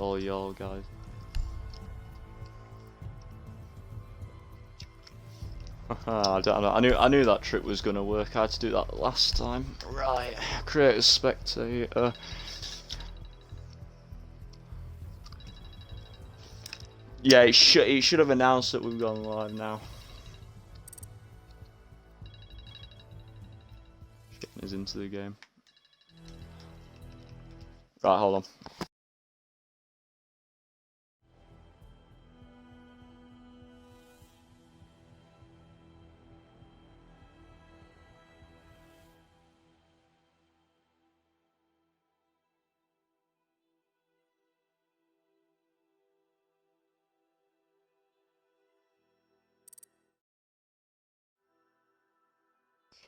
all y'all guys. I don't know. I knew that trick was gonna work. I had to do that last time. Right, create a spectator. Yeah, it should have announced that we've gone live now. Getting us into the game. Right, hold on.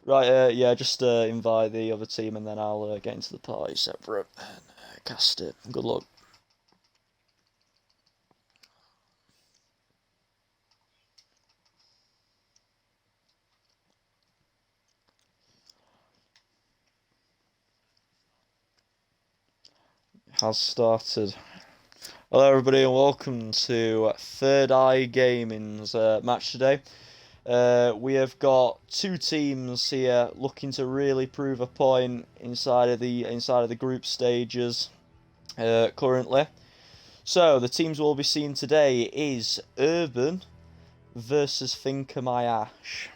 Right, yeah, just invite the other team and then I'll get into the party separate and cast it. Good luck. Has started. Hello everybody and welcome to Third Eye Gaming's match today. We have got two teams here looking to really prove a point inside of the group stages currently. So the teams we'll be seeing today is Urbvn versus Think of My Ash,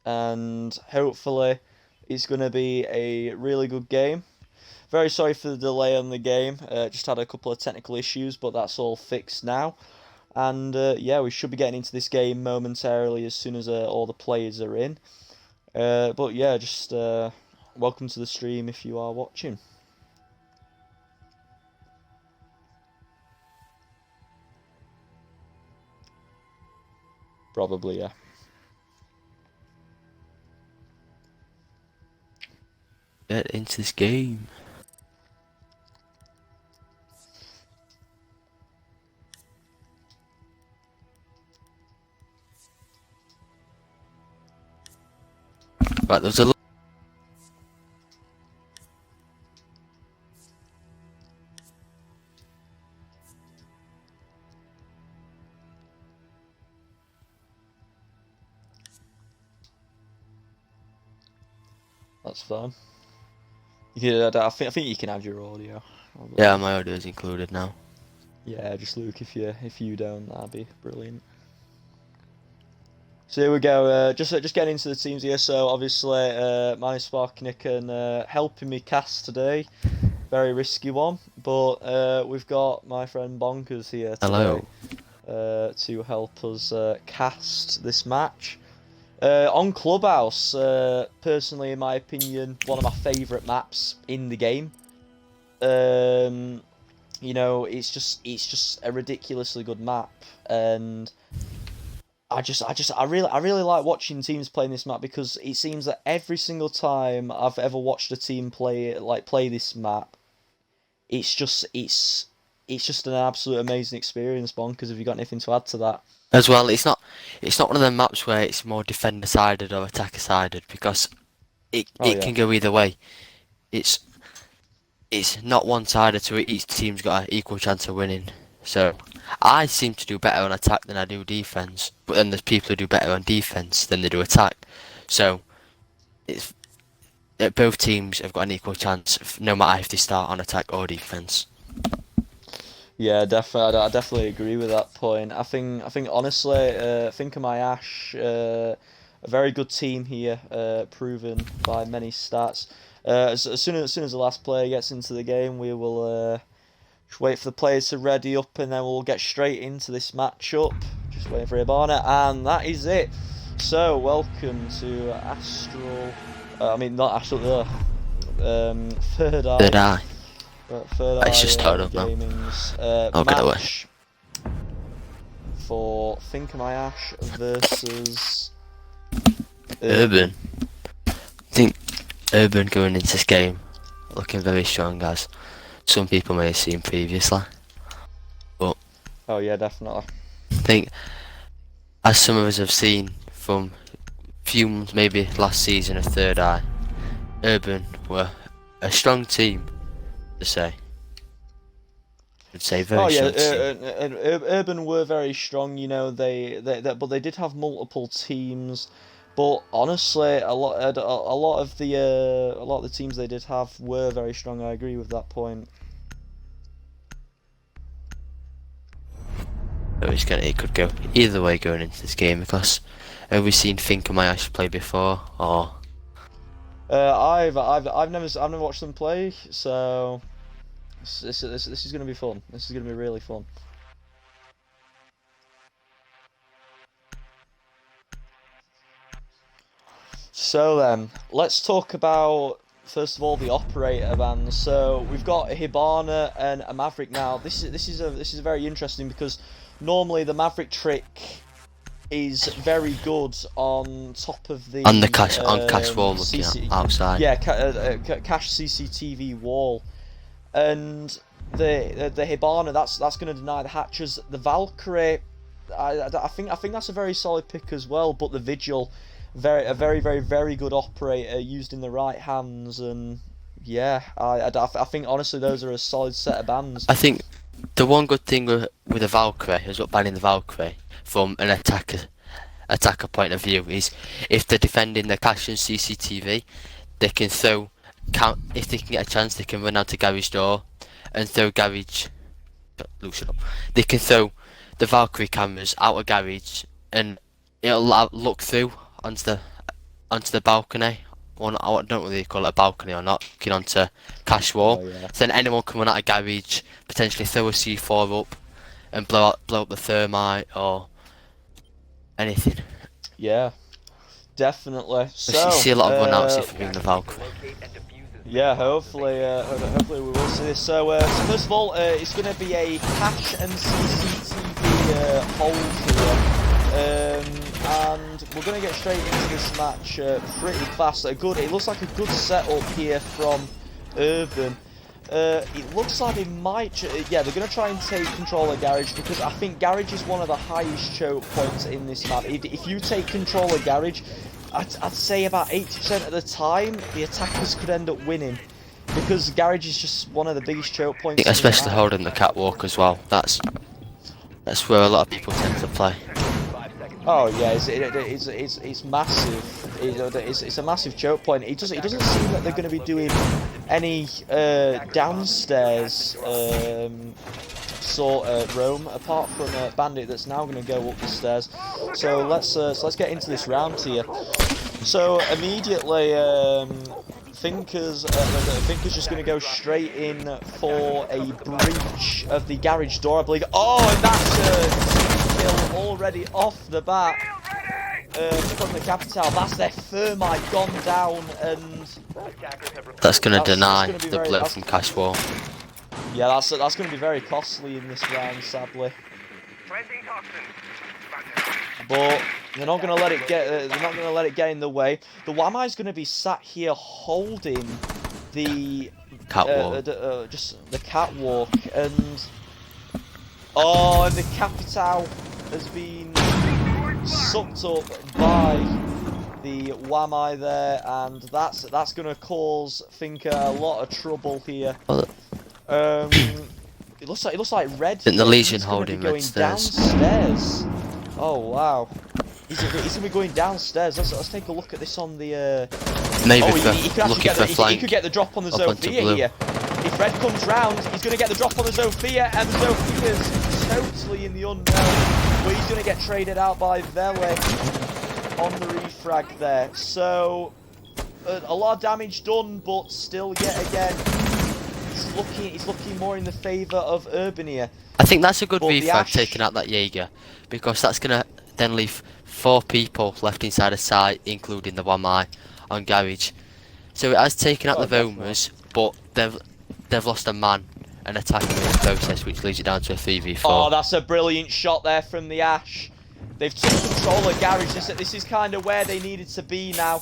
and hopefully it's going to be a really good game. Very sorry for the delay on the game, just had a couple of technical issues, but that's all fixed now. And yeah, we should be getting into this game momentarily as soon as all the players are in. But yeah, just welcome to the stream if you are watching. Probably, yeah. Get into this game. Right, there's a That's fine. Yeah, I think you can have your audio. yeah, my audio is included now. Yeah, just Luke, if you don't, that'd be brilliant. So here we go. Just getting into the teams here. So obviously, my Sparknick and helping me cast today. Very risky one, but we've got my friend Bonkers here today. Hello. To help us cast this match. On Clubhouse, personally, in my opinion, one of my favourite maps in the game. You know, it's just a ridiculously good map, and I really like watching teams playing this map, because it seems that every single time I've ever watched a team play this map, it's just an absolute amazing experience. Bonkers, have you got anything to add to that? As well, it's not one of the maps where it's more defender sided or attacker sided, because it can go either way. It's not one sided, so each team's got an equal chance of winning. So I seem to do better on attack than I do defense, but then there's people who do better on defense than they do attack. So it's both teams have got an equal chance, no matter if they start on attack or defense. Yeah, definitely. I definitely agree with that point. I think honestly, Think of My Ash, a very good team here, proven by many stats. As soon as the last player gets into the game, we will just wait for the players to ready up, and then we'll get straight into this matchup. Just waiting for Ibana, and that is it. So welcome to Astral. Not Astral. Third Eye. Third Eye. Third It's just started up Gaming's match for Think of My Ash versus Urbvn. I think Urbvn going into this game looking very strong, as some people may have seen previously. But oh yeah, definitely. I think, as some of us have seen from few months, maybe last season of Third Eye, Urbvn were a strong team to say. I'd say Oh very yeah, strong team. Urban were very strong. You know, but they did have multiple teams. But honestly, a lot of the teams they did have were very strong. I agree with that point. It could go either way going into this game because have we seen Finca Mayash play before or? I've never watched them play, so this is gonna be fun. This is gonna be really fun. So then, let's talk about first of all the operator bans. So we've got a Hibana and a Maverick now. This is very interesting because normally the Maverick trick is very good on top of the On the cash wall looking outside. Yeah, cash CCTV wall, and the Hibana that's going to deny the hatches. The Valkyrie, I think that's a very solid pick as well. But the Vigil, a very good operator used in the right hands, and yeah, I think honestly those are a solid set of bans. I think the one good thing with the Valkyrie is what banning the Valkyrie from an attacker point of view is if they're defending the cache and CCTV, they can if they can get a chance, they can run out to garage door and throw garage. Luke, shut up. They can throw the Valkyrie cameras out of garage and it'll look through onto the balcony. Well, I don't know whether you call it a balcony or not. Looking onto cache wall. Oh, yeah. So then anyone can run out of garage, potentially throw a C4 up and blow up the thermite or anything. Yeah, definitely. So You see a lot of run-outs if you're in the Valkyrie. Yeah, hopefully we will see this. So first of all, it's going to be a cache and CCTV hold here, and we're going to get straight into this match pretty fast. It looks like a good setup here from Urbvn. It looks like they might, yeah, they're going to try and take control of Garage because I think Garage is one of the highest choke points in this map. If you take control of Garage, I'd say about 80% of the time the attackers could end up winning because Garage is just one of the biggest choke points. Especially holding the catwalk as well. That's where a lot of people tend to play. Oh yeah, it's massive. It's a massive choke point. It doesn't seem that they're going to be doing any downstairs sort of roam apart from Bandit that's now going to go up the stairs. So let's get into this round here. So immediately Finca's just going to go straight in for a breach of the garage door, I believe. Oh, and that's kill already off the bat from the Capital. That's their thermite gone down, and that's going to deny the blip from cash wall. Yeah, that's going to be very costly in this round, sadly. But they're not going to let it get. They're not going to let it get in the way. The Wamai is going to be sat here holding the catwalk, just the catwalk, and and the Capital has been sucked up by the Wamai there, and that's going to cause Finca a lot of trouble here. It looks like Red. I think the Legion holding going downstairs. Oh wow, he's going to be going downstairs. Let's take a look at this on the. Maybe he could looking for flank. He could get the drop on the Zofia here. If Red comes round, he's going to get the drop on the Zofia, and the Zofia's totally in the unknown. But he's going to get traded out by Vele on the refrag there. So a lot of damage done, but still, yet again, it's looking more in the favour of Urbvn here. I think that's a good refrag taking out that Jaeger, because that's going to then leave 4 people left inside the site, including the Wamai on garage. So it has taken out the Vomas, but they've lost a man and attacking in the process, which leaves it down to a 3v4. Oh, that's a brilliant shot there from the Ash. They've took control of garage. This is kind of where they needed to be now,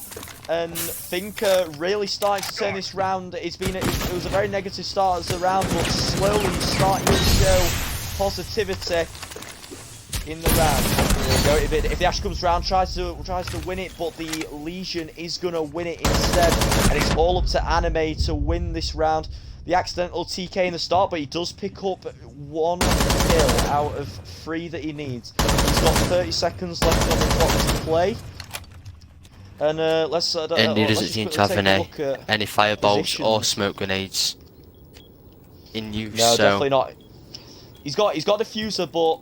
and Finca really starting to turn this round. It was a very negative start as the round, but slowly starting to show positivity in the round. There we go. If the Ash comes round, tries to win it, but the Legion is gonna win it instead, and it's all up to Anime to win this round. the accidental TK in the start, but he does pick up 1 kill out of 3 that he needs. He's got 30 seconds left on the clock to play. And let's and he doesn't seem to have any fireballs or smoke grenades in use. No, definitely not. He's got diffuser, but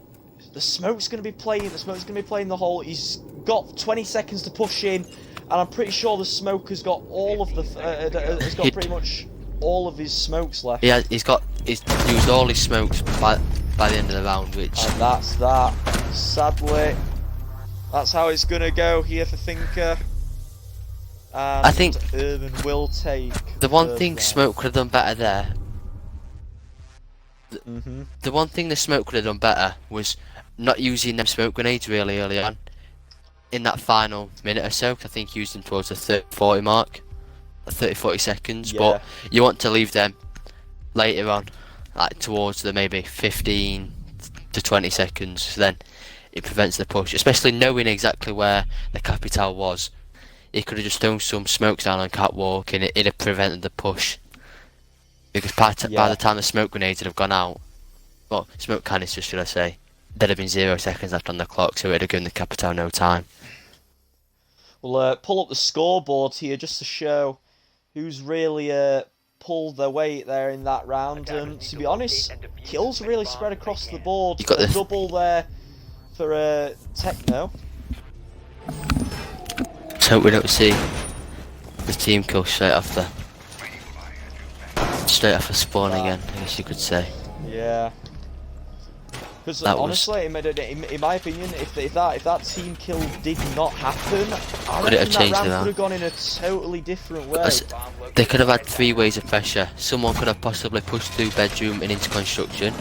the smoke's going to be playing. The smoke's going to be playing the hole. He's got 20 seconds to push in, and I'm pretty sure the smoke has got all of the has got pretty much all of his smokes left. Yeah, he's used all his smokes by the end of the round, which. And that's that. Sadly, that's how it's going to go here for Thinker. And I think Urbvn will take the one thing Smoke could have done better there. Mm-hmm. The one thing the Smoke could have done better was not using them smoke grenades really early on in that final minute or so. I think he used them towards the 30-40 mark, 30-40 seconds. Yeah. But you want to leave them later on, like towards the maybe 15 to 20 seconds. So then it prevents the push, especially knowing exactly where the Capital was. He could have just thrown some smokes down on catwalk and it'd have prevented the push. Because by the time the smoke grenades would have gone out, well, smoke canisters should I say, there'd have been 0 seconds left on the clock, so it'd have given the Capital no time. We'll pull up the scoreboard here just to show who's really pulled their weight there in that round. And to be honest, kills really spread across the board. You got the double there for Techno. Let's hope we don't see the team kill straight off the spawn again, I guess you could say. Yeah. Because honestly, in my opinion, if that team kill did not happen, I reckon that round could have gone in a totally different way. They could have had 3 ways of pressure. Someone could have possibly pushed through bedroom and into construction.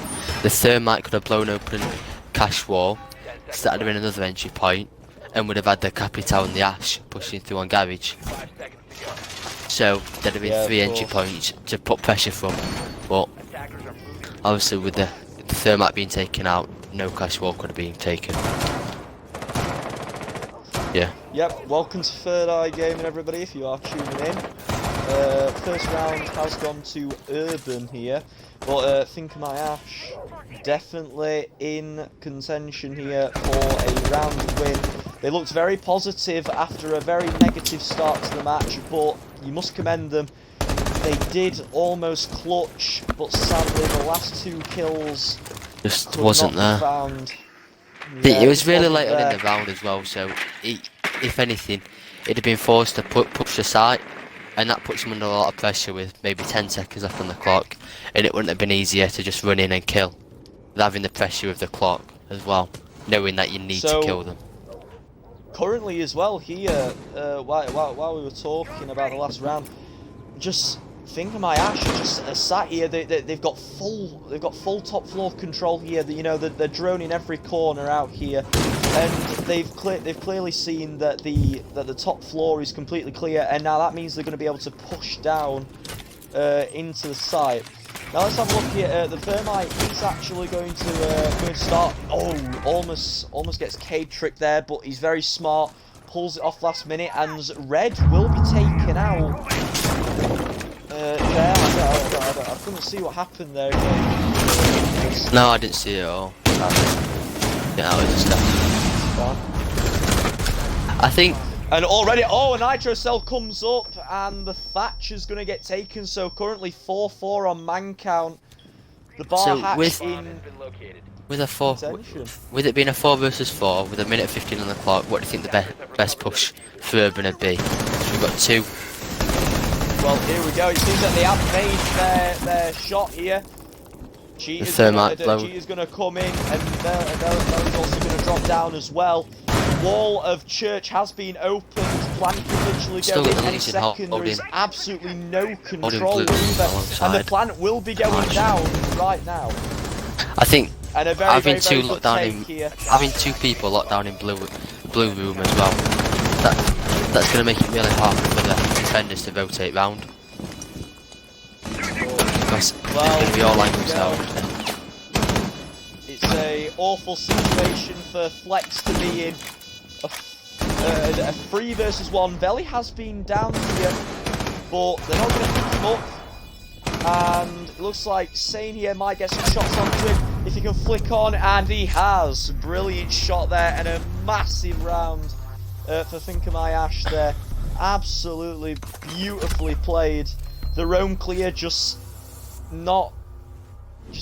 The thermite could have blown open cash wall, so that would have been another entry point, and would have had the Capital and the Ash pushing through on garage. So there'd have been 3 entry points to put pressure from. But obviously with the thermite being taken out, no cash wall could have been taken. Yeah. Yep, welcome to Third Eye Gaming everybody, if you are tuning in. First round has gone to Urbvn here, but Think of My Ash definitely in contention here for a round win. They looked very positive after a very negative start to the match, but you must commend them. They did almost clutch, but sadly the last 2 kills just wasn't there. Found. Yeah, it was really late on in the round as well, so if anything, it'd have been forced to push the site, and that puts them under a lot of pressure with maybe 10 seconds left on the clock, and it wouldn't have been easier to just run in and kill, with having the pressure of the clock as well, knowing that you need to kill them. Currently as well here, while we were talking about the last round, just Think of My Ash just sat here. They've got full top floor control here. You know, they're droning every corner out here, and they've clearly seen that the top floor is completely clear, and now that means they're going to be able to push down into the site. Now let's have a look here. The Thermite is actually going to start. Oh, almost gets Cade tricked there, but he's very smart. Pulls it off last minute, and Red will be taken out. I couldn't see what happened there. No, I didn't see it at all. Yeah, that was just I think. And already, a Nitro Cell comes up, and the Thatcher's going to get taken. So currently 4-4 on man count. The bar hatch with it being a 4 versus 4 with 1:15 on the clock, what do you think the best push for Urbvn would be? So we've got 2. Well, here we go. It seems that they have made their shot here. Cheetah's going to come in, and Belly's also going to drop down as well. Wall of Church has been opened. Plant can literally go in any second. There is absolutely no control over, and the plant will be going down right now. I think having 2 people locked down in blue room as well. That's going to make it really hard for the defenders to rotate round. Because they'll be all angles out. It's a awful situation for Flex to be in. A 3 versus 1. Veli has been down here, but they're not going to pick him up. and it looks like Sane here might get some shots onto him if he can flick on, and he has. Brilliant shot there, and a massive round for Finca My Ash there. Absolutely beautifully played. The roam clear just not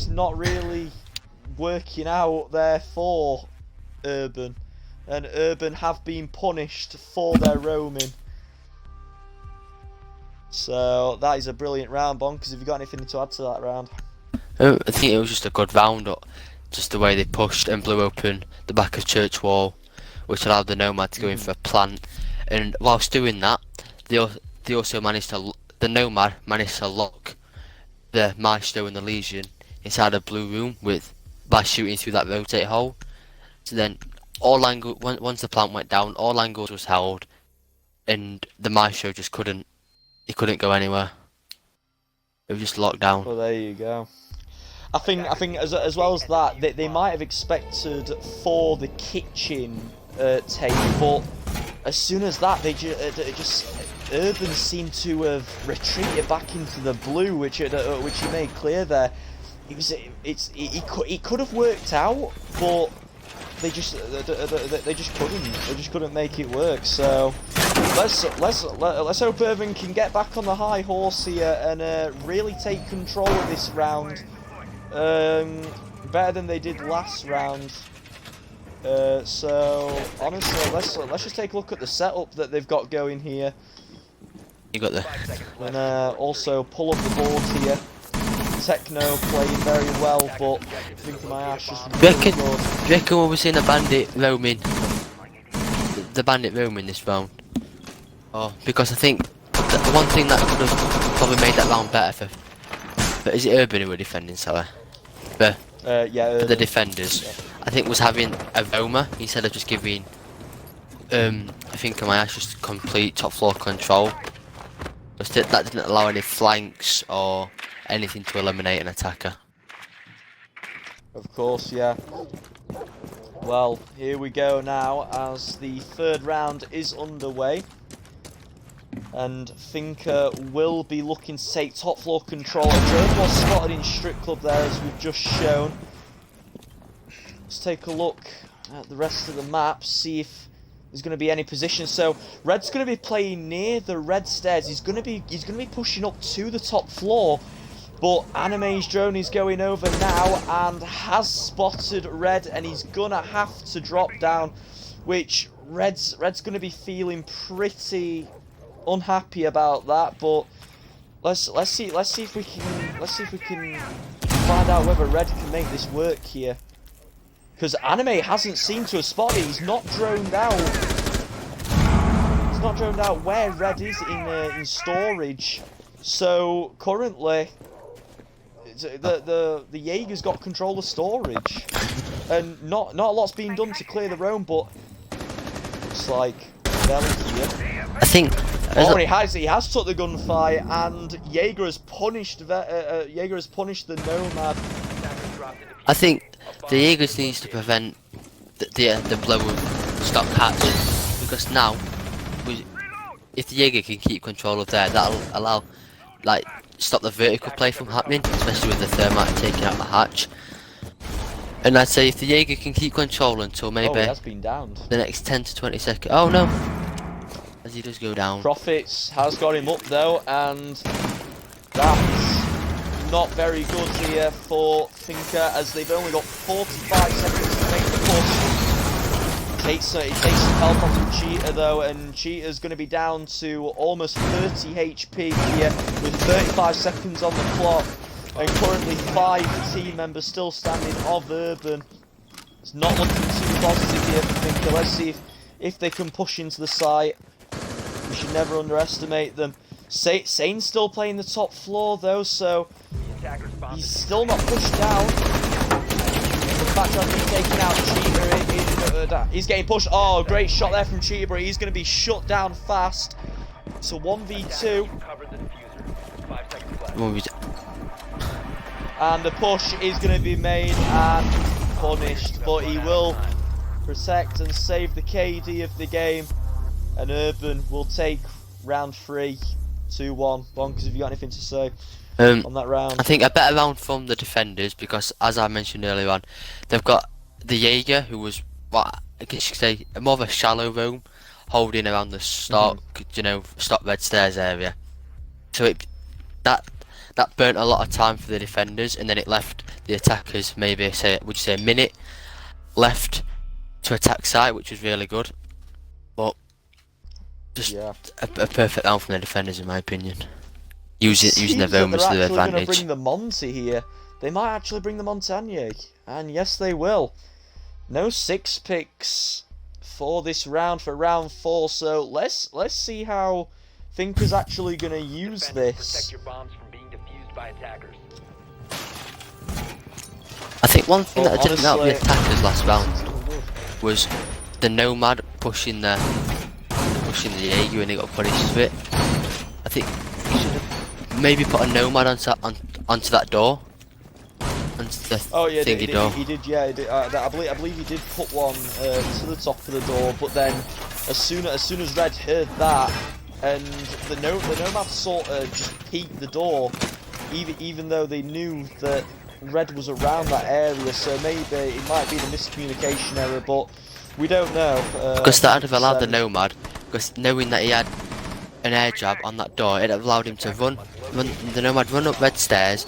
really working out there for Urbvn, and Urbvn have been punished for their roaming. So that is a brilliant round, Bonkers. Have you got anything to add to that round? I think it was just a good round up, just the way they pushed and blew open the back of church wall, which allowed the Nomad to go in for a plant. And whilst doing that, they also managed to, the Nomad managed to lock the Maestro and the Legion inside a blue room by shooting through that rotate hole. So then once the plant went down, all angles was held, and the Maestro just couldn't go anywhere. It was just locked down. Well, there you go. I think as well as that, they might have expected for the kitchen take, but as soon as that, they just Urbvn seemed to have retreated back into the blue, which he made clear there. It could have worked out, but they just couldn't make it work. So let's hope Urbvn can get back on the high horse here and really take control of this round, better than they did last round. So honestly, let's just take a look at the setup that they've got going here. You got the And also pull up the board here. Techno playing very well, but I think my Ash just really good. Do you reckon we'll be seeing a bandit roaming? The bandit roaming this round? Oh, because I think the one thing that could have probably made that round better but is it Urbvn who were defending, sorry? Yeah, for the defenders, yeah. I think was having a roamer instead of just giving I think my Ash just complete top floor control. That didn't allow any flanks or anything to eliminate an attacker. Of course, yeah. Well, here we go now as the third round is underway. And Finca will be looking to take top floor control. Drone was spotted in strip club there, as we've just shown. Let's take a look at the rest of the map, see if there's going to be any position. So Red's going to be playing near the red stairs. He's going to be pushing up to the top floor. But Anime's drone is going over now and has spotted Red, and he's gonna have to drop down, which Red's gonna be feeling pretty unhappy about that. But let's see if we can find out whether Red can make this work here, because Anime hasn't seemed to have spotted it. He's not droned out. He's not droned out where Red is in storage. So currently, the Jaeger's got control of storage, and not a lot's been done to clear the roam, but it's like barely here. I think he has took the gunfight, and Jaeger has punished the Nomad. I think the Jaegers needs to prevent the blow of stock hatch, because now if the Jaeger can keep control of there, that'll allow stop the vertical play from happening, especially with the thermite taking out the hatch. And I'd say if the Jaeger can keep control until maybe he has been downed. The next 10 to 20 seconds. Oh no! As he does go down. Profits has got him up though, and that's not very good here for Finca, as they've only got 45 seconds to make the push. He takes some help off from Cheetah though, and Cheetah's going to be down to almost 30 HP here with 35 seconds on the clock, and currently 5 team members still standing of Urbvn. It's not looking too positive here for Finca. Let's see if they can push into the site. We should never underestimate them. Sane's still playing the top floor though, so he's still not pushed down. The fact I've been taking out Cheetah, he's getting pushed. Oh, great shot there from Cheetah, but he's going to be shut down fast. It's a 1v2. And the push is going to be made and punished, but he will protect and save the KD of the game. And Urbvn will take round 3, 2-1. Bonkers, have you got anything to say? on that round? I think a better round from the defenders because, as I mentioned earlier on, they've got the Jaeger, who was what I guess you could say more of a shallow roam, holding around the stock, stock red stairs area. So that that burnt a lot of time for the defenders, and then it left the attackers maybe would you say a minute left to attack site, which was really good. But just a perfect round from the defenders, in my opinion. Using their Romans to their advantage. They're actually going to bring the Monty here. They might actually bring the Montagne, and yes, they will. No 6 picks for this round, for round 4. So let's see how Thinker's actually going to use this. I think one thing that didn't help the attackers last round was the Nomad pushing the Jaeger and he got punished for it. I think he should have maybe put a Nomad onto that door. Onto the thingy door. He did. Yeah, he did. I believe he did put one to the top of the door, but then as soon as Red heard that, and the Nomad sort of just peeked the door, even though they knew that Red was around that area, so maybe it might be the miscommunication error, but we don't know. Because that would have allowed the Nomad, because knowing that he had an air jab on that door, it allowed him to run the Nomad run up red stairs,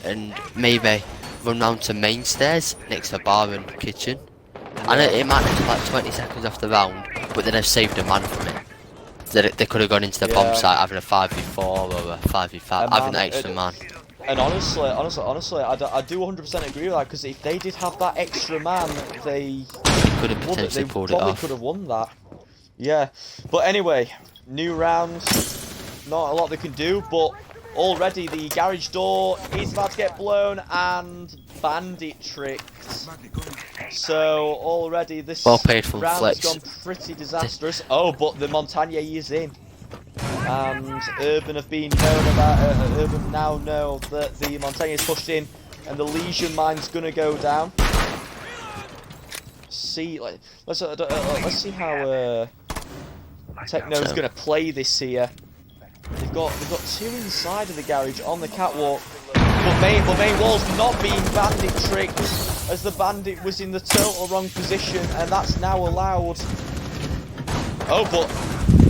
and maybe run round to main stairs next to bar and kitchen. And it might have been like 20 seconds off the round, but then they've saved a man from it. They could have gone into the bomb site having a 5v4 or a 5v5, having that extra man. And honestly, I do 100% agree with that, because if they did have that extra man, they could have potentially pulled it off. Probably could have won that. Yeah, but anyway, new round, not a lot they can do, but already the garage door is about to get blown and bandit tricked. So already this round has gone pretty disastrous. Oh, but the Montagne is in. And Urbvn have been known about. Urbvn now know that the Montagne is pushed in, and the Legion mine's gonna go down. Let's see how Techno's gonna play this here. They've got 2 inside of the garage on the catwalk, but main wall's not being bandit tricked, as the bandit was in the total wrong position, and that's now allowed. Oh, but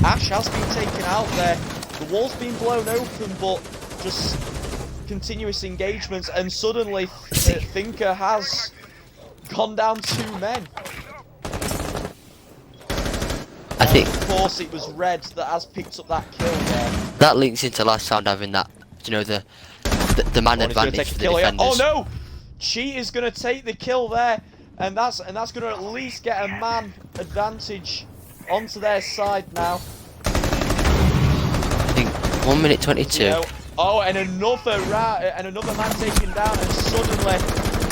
Ash has been taken out there. The wall's been blown open, but just continuous engagements, and suddenly Thinker has gone down 2 men. I think, of course, it was Red that has picked up that kill there. That links into last round having that, the man advantage for the defenders. Oh no! Chi is going to take the kill there, and that's going to at least get a man advantage onto their side now. I think 1 minute 22. Oh, and another man taken down, and suddenly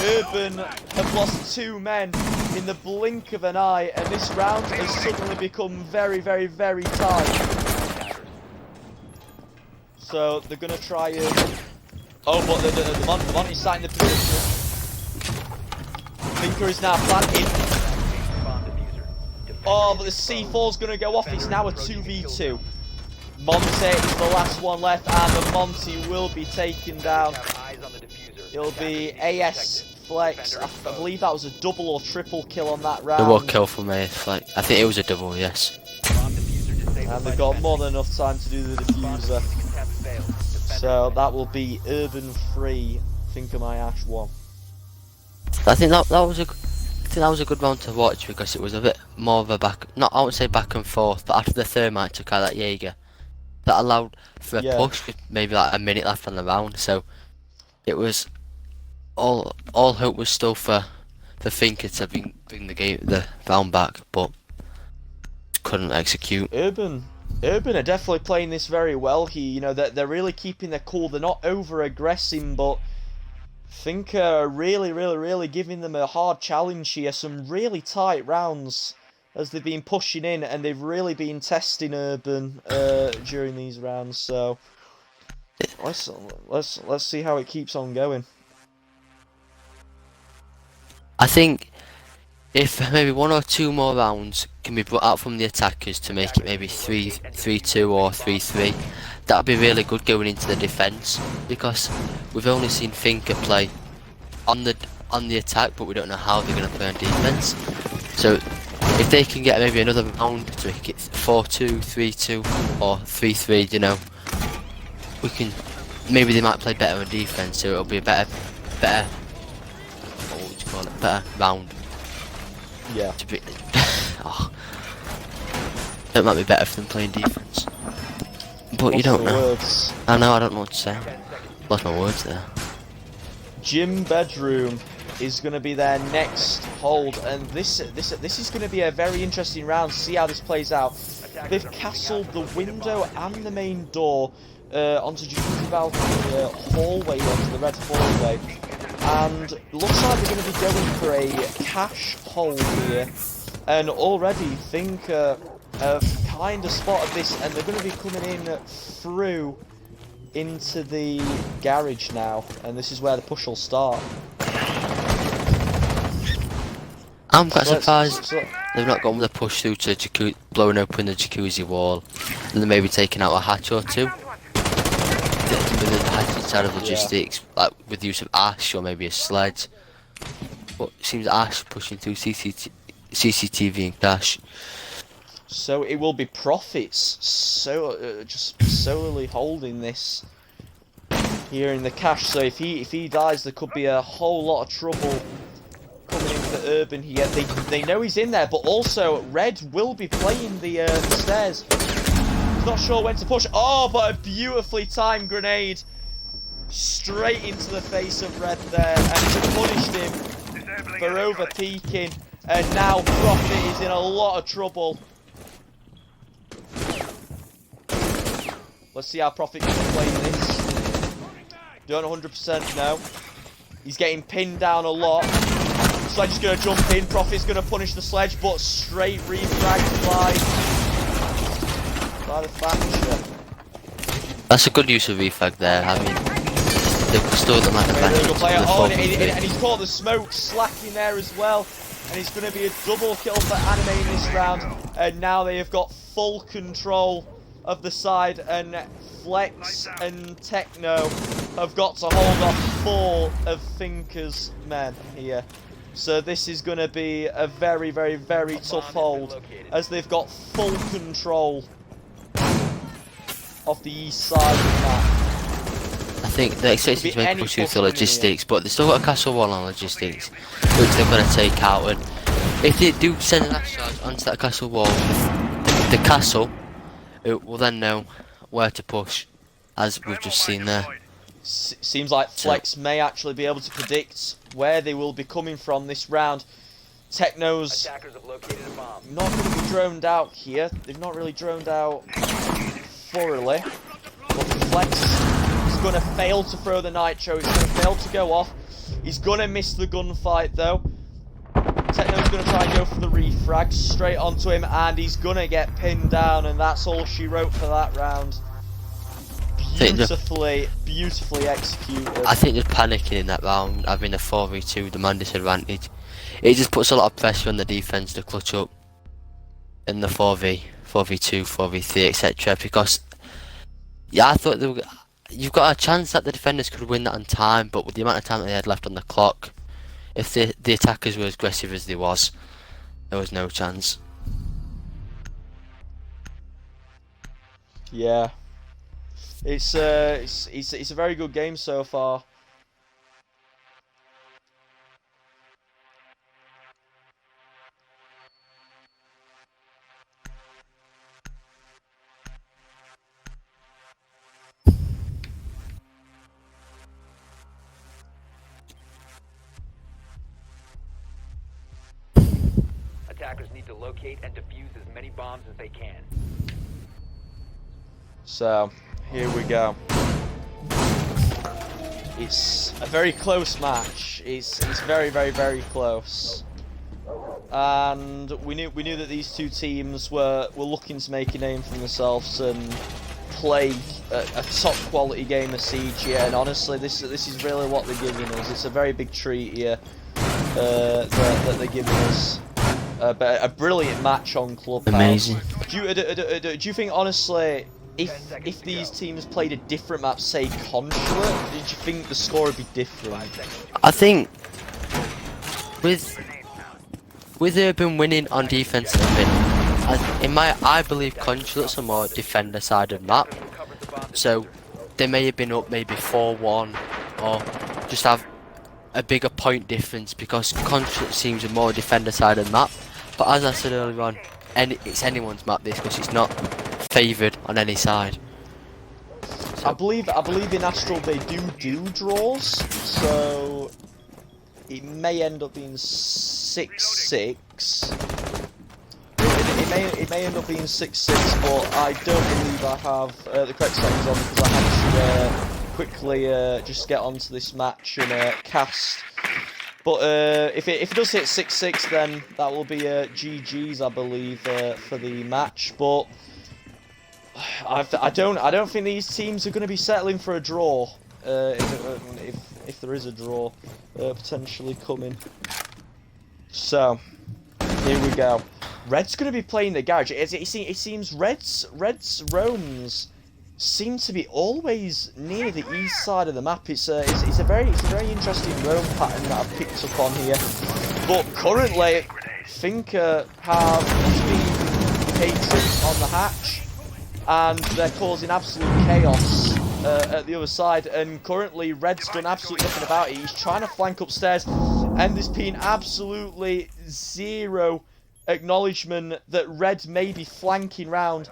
Urbvn have lost 2 men in the blink of an eye, and this round has suddenly become very, very, very tight. So they're gonna try and... Oh, but the Monty's sat in the position. Thinker is now planted. Oh, but the C4's gonna go off. It's now a 2v2. Monty is the last one left, and the Monty will be taken down. It'll be AS Flex. I believe that was a double or triple kill on that round. Double kill from AS Flex. I think it was a double, yes. And they've got more than enough time to do the diffuser. So that will be Urbvn 3, Thinker My Ash 1. I think that was a good round to watch, because it was a bit more of a I wouldn't say back and forth, but after the thermite took out that Jaeger, that allowed for a push with maybe like a minute left on the round. So it was all hope was still for Thinker to bring the round back, but couldn't execute. Urbvn are definitely playing this very well here. They're really keeping their cool. They're not over aggressing, but Thinker are really giving them a hard challenge here. Some really tight rounds as they've been pushing in, and they've really been testing Urbvn during these rounds. So let's see how it keeps on going. I think if maybe 1 or 2 more rounds can be brought out from the attackers to make it maybe 3-2 or 3-3, that would be really good going into the defence, because we've only seen Finker play on the attack, but we don't know how they're going to play on defence. So if they can get maybe another round to make it 4-2, 3-2 or 3-3, you know, we can, maybe they might play better on defence, so it'll be a better, what would you call it, better round. Yeah. To be, oh, it might be better for them playing defence. But you don't know. Words? I know, I don't know what to say. Lost my words there. Gym Bedroom is going to be their next hold, and this is going to be a very interesting round to see how this plays out. They've castled the window and the main door onto Jacuzzi Balcony hallway, onto the red hallway, and looks like they're going to be going for a cash hold here, and already think kind of spotted this, and they're going to be coming in through into the garage now, and this is where the push will start. I'm quite surprised they've not gone with a push through to jacuzzi, blowing open the jacuzzi wall, and then maybe taking out a hatch or two. With the hatch side of logistics, like with the use of Ash or maybe a sledge. But it seems Ash pushing through CCTV and cash. So it will be Profits, just solely holding this here in the cache. So if he dies, there could be a whole lot of trouble coming in for Urbvn here. They know he's in there, but also Red will be playing the stairs. He's not sure when to push. Oh, but a beautifully timed grenade straight into the face of Red there, and it punished him for over peeking. And now Profit is in a lot of trouble. Let's see how Profit can play this. Don't 100% know. He's getting pinned down a lot. Sledge is going to jump in. Profit's going to punish the Sledge, but straight refragged by the Thatcher. That's a good use of refrag there. I mean, they've still got an advantage. Oh, and he's caught the smoke slacking there as well. And it's going to be a double kill for Anime in this round. And now they have got full control of the side, and Flex and Techno have got to hold off 4 of Finker's men here. So this is going to be a very, very, very tough hold, as they've got full control of the east side of the map. I think they're expecting to make a push through the logistics, but they've still got a castle wall on logistics, which they're going to take out. And if they do send an ash charge onto that castle wall, the castle, it will then know where to push, as we've just seen there. Seems like Flex may actually be able to predict where they will be coming from this round. Techno's not going to be droned out here. They've not really droned out thoroughly. But Flex is going to fail to throw the nitro. He's going to fail to go off. He's going to miss the gunfight though. Techno's going to try and go for the refrag straight onto him, and he's going to get pinned down, and that's all she wrote for that round. Beautifully executed. I think they're panicking in that round, having a 4v2, the man disadvantage. It just puts a lot of pressure on the defence to clutch up in the 4v2, 4v3, etc. Because, yeah, I thought you've got a chance that the defenders could win that on time, but with the amount of time that they had left on the clock, if the attackers were as aggressive as there was no chance. Yeah. It's a very good game so far. Attackers need to locate and defuse as many bombs as they can. So, here we go. It's a very close match. It's very, very, very close. And we knew that these two teams were looking to make a name for themselves and play a top quality game of Siege here. And honestly, this is really what they're giving us. It's a very big treat here. that they're giving us. But a brilliant match on Clubhouse. Amazing. Do you think honestly, if these teams played a different map, say Consulate, did you think the score would be different? I think with Urbvn winning on defense, I believe Consulate's a more defender-sided map, so they may have been up maybe 4-1 or just have a bigger point difference because Consulate seems a more defender-sided map. But as I said earlier on, it's anyone's map this because it's not favoured on any side. I believe in Astral they do draws, so it may end up being 6-6. It may end up being 6-6, but I don't believe I have the correct settings on because I had to quickly just get onto this match and cast. But if it does hit 6-6, then that will be GG's, I believe, for the match. But I don't think these teams are going to be settling for a draw. If there is a draw potentially coming. So here we go. Red's going to be playing the garage. It seems Red's roams seem to be always near the east side of the map. It's a very interesting roam pattern that I've picked up on here. But currently, Finker have been Patriots on the hatch, and they're causing absolute chaos at the other side. And currently, Red's done absolutely nothing about it. He's trying to flank upstairs, and there's been absolutely zero acknowledgement that Red may be flanking round.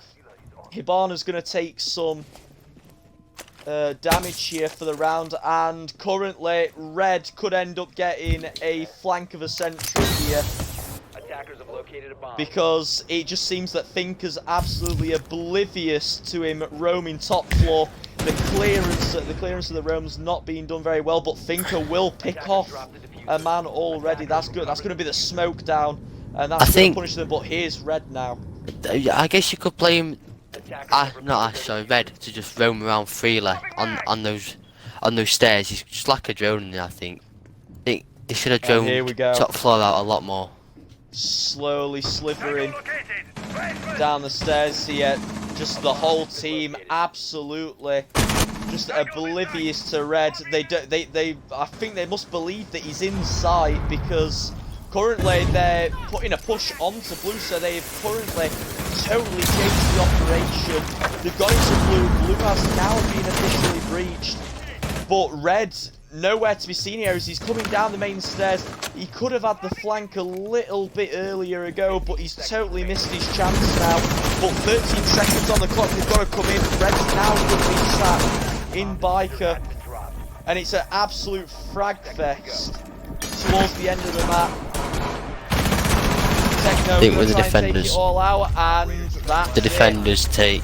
Hibana's going to take some damage here for the round, and currently Red could end up getting a flank of a sentry here because it just seems that Finker's absolutely oblivious to him roaming top floor. The clearance of the roam's not being done very well, but Finker will pick off a man already. That's good. That's going to be the smoke down, and that's going to punish them. But here's Red now. I guess you could play him. Red to just roam around freely on those stairs. He's just like a drone, I think. They should have droned top floor out a lot more. Slowly slithering down the stairs here. Just the whole team absolutely just oblivious to Red. I think they must believe that he's inside because currently they're putting a push onto Blue, so they've currently totally changed the operation. They've gone into Blue. Blue has now been officially breached. But Red, nowhere to be seen here as he's coming down the main stairs. He could have had the flank a little bit earlier ago, but he's totally missed his chance now. But 13 seconds on the clock, they've got to come in. Red's now going to be sat in Biker. And it's an absolute frag fest towards the end of the map. Techno I think with the defenders, take it all out, and that's the defenders take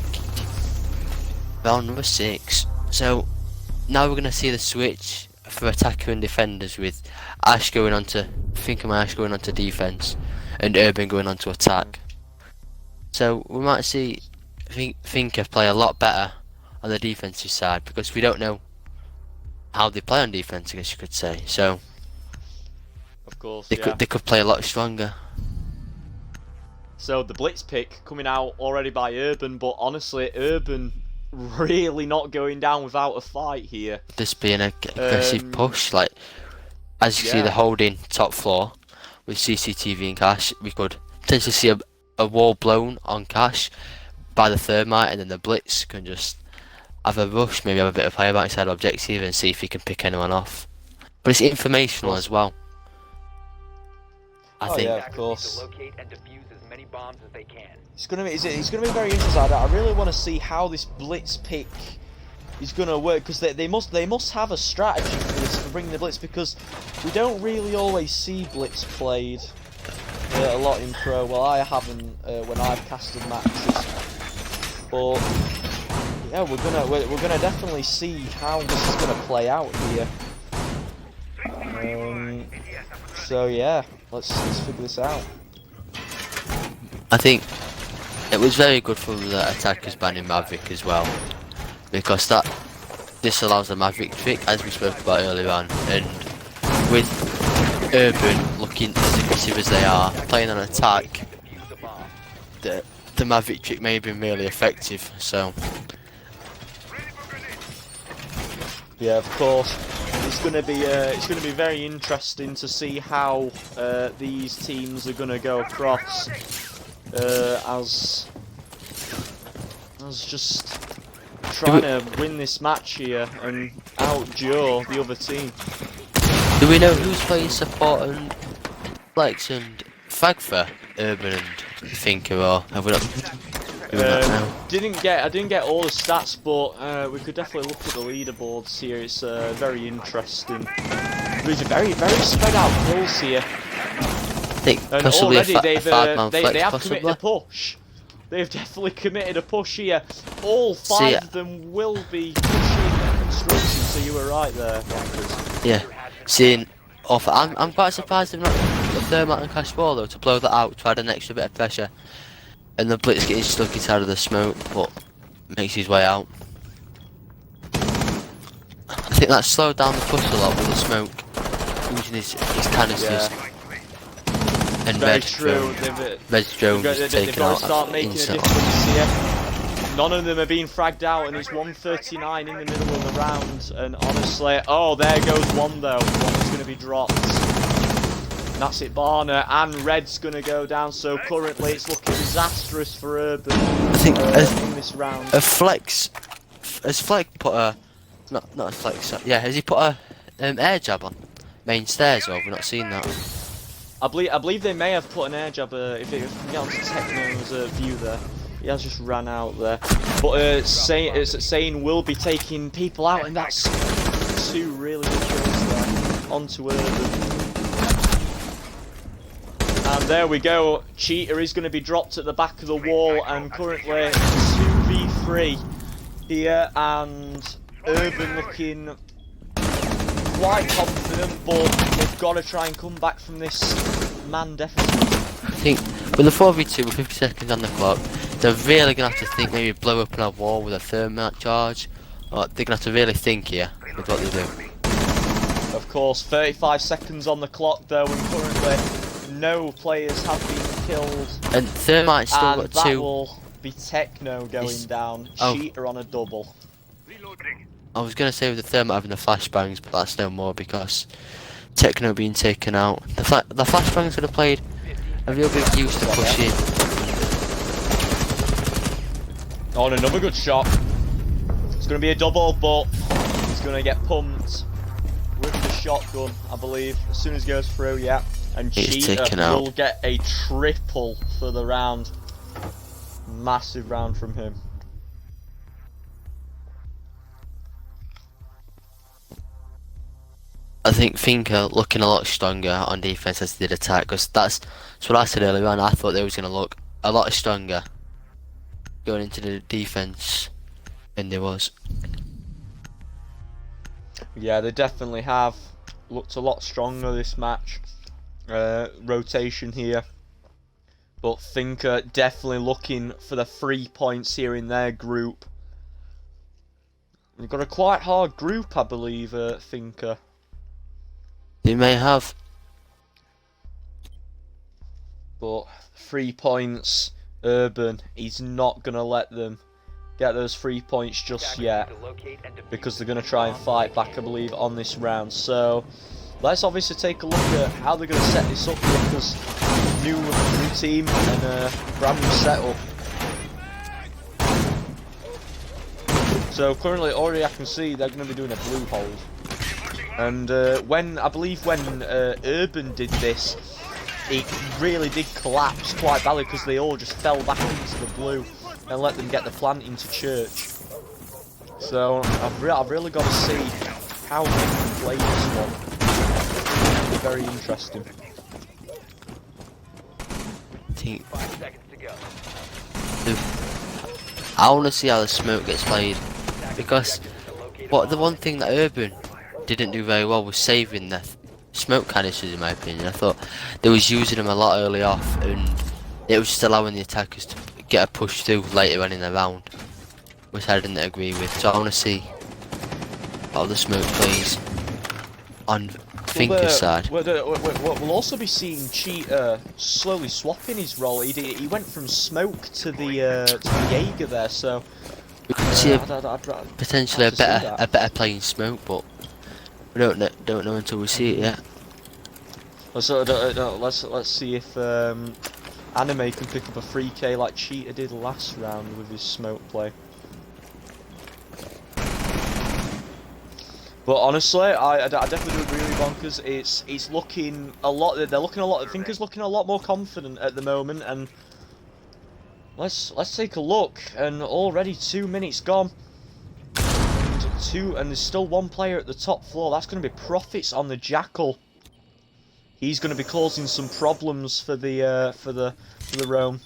round number 6. So now we're going to see the switch for attacker and defenders with Ash going on to Ash going on to defense and Urbvn going on to attack. So we might see Finker play a lot better on the defensive side because we don't know how they play on defense, I guess you could say. So of course, they could play a lot stronger. So the blitz pick coming out already by Urbvn, but honestly, Urbvn really not going down without a fight here. This being an aggressive push, like as you see the holding top floor with CCTV and Cash, we could potentially see a wall blown on Cash by the thermite, and then the blitz can just have a rush, maybe have a bit of player backside objective and see if he can pick anyone off. But it's informational as well. I think. Yeah, of course. It's gonna be very interesting. I really want to see how this blitz pick is gonna work because they must have a strategy for this to bring the blitz, because we don't really always see blitz played a lot in pro. Well, I haven't when I've casted matches, but yeah, we're gonna definitely see how this is gonna play out here. So yeah, let's figure this out. I think it was very good for the attackers banning Maverick as well, because this allows the Maverick trick, as we spoke about earlier on, and with Urbvn looking as aggressive as they are, playing on attack, the Maverick trick may have been really effective. So yeah, of course, it's going to be very interesting to see how these teams are going to go across as just trying to win this match here and outduel the other team. do we know who's playing support and flex and fag for Urbvn and Thinker, or have we not? Do we not know? I didn't get all the stats, but we could definitely look at the leaderboards here. It's very interesting. There's a very spread out kills here. I think And possibly already a five-man they flex, have possibly. committed a push. They've definitely committed a push here. All five of them will be pushing construction, so you were right there, Rockers. Yeah, seeing off. I'm quite surprised they've not got Thermite and Cash Ball though to blow that out to add an extra bit of pressure. And the Blitz getting stuck inside of the smoke, but makes his way out. I think that slowed down the push a lot with the smoke, using his canisters. Yeah. And Very Red true. Drone was They've taken got out to start making a instantly. difference here. None of them are being fragged out, and it's 1:39 in the middle of the round. And honestly, oh, there goes one though. One's going to be dropped. And that's it, Barner, and Red's going to go down. So currently, it's looking disastrous for Urbvn. I think in this round. a Flex has Flex put a not a Flex. Yeah, has he put a air jab on main stairs? Or have we not seen that? I believe they may have put an air jab. If we can get onto Techno's view there, he has just ran out there. But Sane will be taking people out, and that's two really good kills there onto Urbvn. And there we go. Cheetah is going to be dropped at the back of the wall, and currently 2v3 here, and Urbvn looking quite confident, but they've got to try and come back from this man deficit. I think with the 4v2 with 50 seconds on the clock, they're really going to have to think maybe blow up on a wall with a thermite charge. Or they're going to have to really think here with what they do. Of course, 35 seconds on the clock though, and currently no players have been killed. And Thermite's still And got that two. will be Techno going down. Oh. Cheetah on a double. I was going to say with the Thermite having the flashbangs, but that's no more because Techno being taken out. The flashbangs would have played a real big use to pushing. Oh, and another good shot. It's going to be a double, but he's going to get pumped with the shotgun, I believe, as soon as he goes through, yeah. And He's Cheetah taken out. will get a triple for the round. Massive round from him. I think Finker looking a lot stronger on defense as they did attack, because that's what I said earlier on. I thought they was going to look a lot stronger going into the defense than they was. Yeah, they definitely have looked a lot stronger this match. Rotation here. But Finker definitely looking for the 3 points here in their group. They've got a quite hard group, I believe, Finker. They may have. But 3 points, Urbvn, he's not going to let them get those 3 points just yet, because they're going to try and fight back, I believe, on this round. So let's obviously take a look at how they're going to set this up, because new team and brand new setup. So currently, already I can see they're going to be doing a blue hold. And when Urbvn did this, it really did collapse quite badly, because they all just fell back into the blue and let them get the plant into church. So I've really got to see how they can play this one. It'll be very interesting. I want to see how the smoke gets played, because the one thing that Urbvn didn't do very well was saving the smoke canisters, in my opinion. I thought they was using them a lot early off, and it was just allowing the attackers to get a push through later on in the round, which I didn't agree with. So I want to see how the smoke plays on Finker's side. We'll also be seeing Cheetah slowly swapping his role. He went from smoke to the Jaeger there, so We could see potentially a better playing smoke, but we don't know until we see it yet. Let's see if Anime can pick up a 3K like Cheetah did last round with his smoke play. But honestly, I definitely do agree with Bonkers. It's looking a lot. They're looking a lot. Finker's looking a lot more confident at the moment. And let's take a look. And already 2 minutes gone. And there's still one player at the top floor. That's going to be Profits on the Jackal. He's going to be causing some problems for the roam.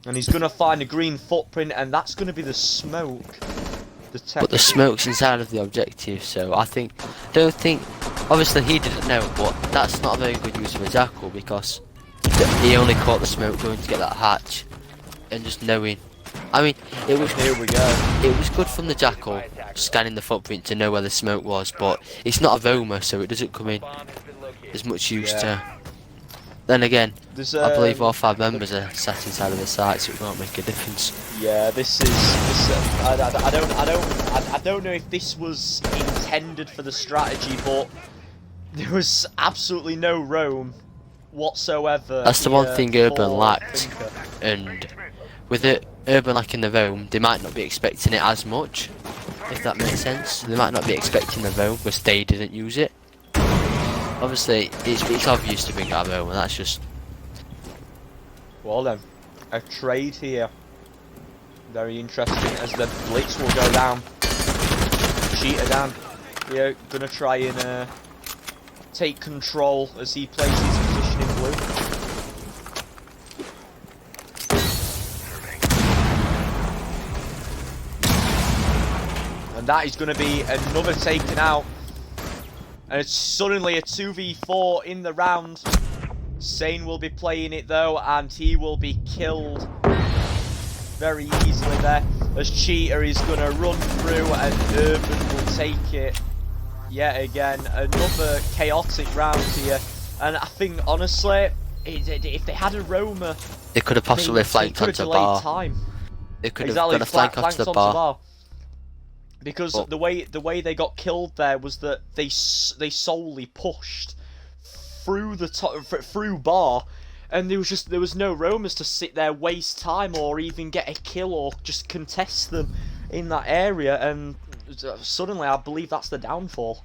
And he's going to find a green footprint, and that's going to be the smoke. But the smoke's inside of the objective, so don't think. Obviously, he didn't know, but that's not a very good use of a Jackal because he only caught the smoke going to get that hatch, and just knowing. I mean, it was. Here we go. It was good from the Jackal scanning the footprint to know where the smoke was, but it's not a roamer, so it doesn't come in as much use to. Then again, I believe all 5 members are sat inside of the site, so it won't make a difference. Yeah, I don't know if this was intended for the strategy, but there was absolutely no roam whatsoever. That's the one thing Urbvn lacked, and with Urbvn lacking the roam, they might not be expecting it as much, if that makes sense. They might not be expecting the roam because they didn't use it. Obviously, it's obvious to bring out a roam, and that's just. Well then, a trade here. Very interesting as the blitz will go down. Cheetah down. Yeah, gonna try and take control as he plays his position in blue. And that is gonna be another taken out. And it's suddenly a 2v4 in the round. Sane will be playing it though, and he will be killed very easily there, as Cheetah is going to run through and Urbvn will take it yet again. Another chaotic round here, and I think honestly, if they had a roamer, they could have possibly flanked onto the bar. Time. They could have got a flank onto the bar. Because the way they got killed there was that they solely pushed through the through bar, and there was no roamers to sit there, waste time, or even get a kill or just contest them in that area. And suddenly, I believe that's the downfall.